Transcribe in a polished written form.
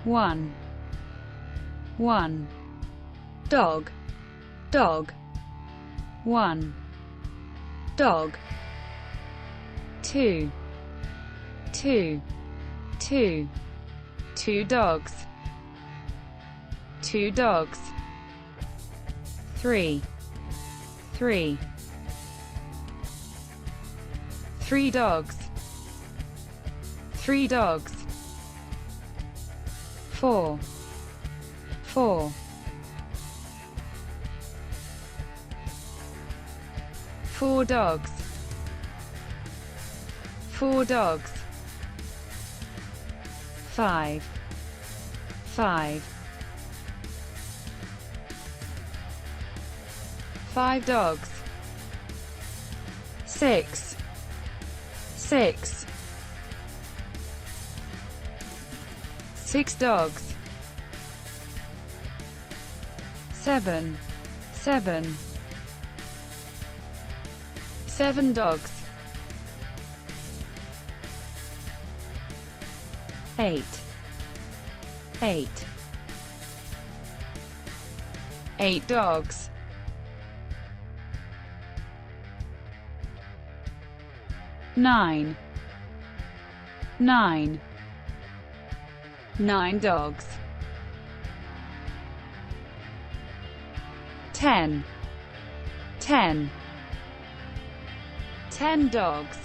One. One. Dog. Dog. One. Dog. Two. Two. Two. Two dogs. Two dogs. Three. Three. Three dogs. Three dogs. Four. Four. Four dogs. Four dogs. Five. Five. Five dogs. Six. Six. Six dogs. Seven. Seven. Seven dogs. Eight. Eight. Eight dogs. Nine. Nine. Nine dogs. 10. 10. 10 dogs.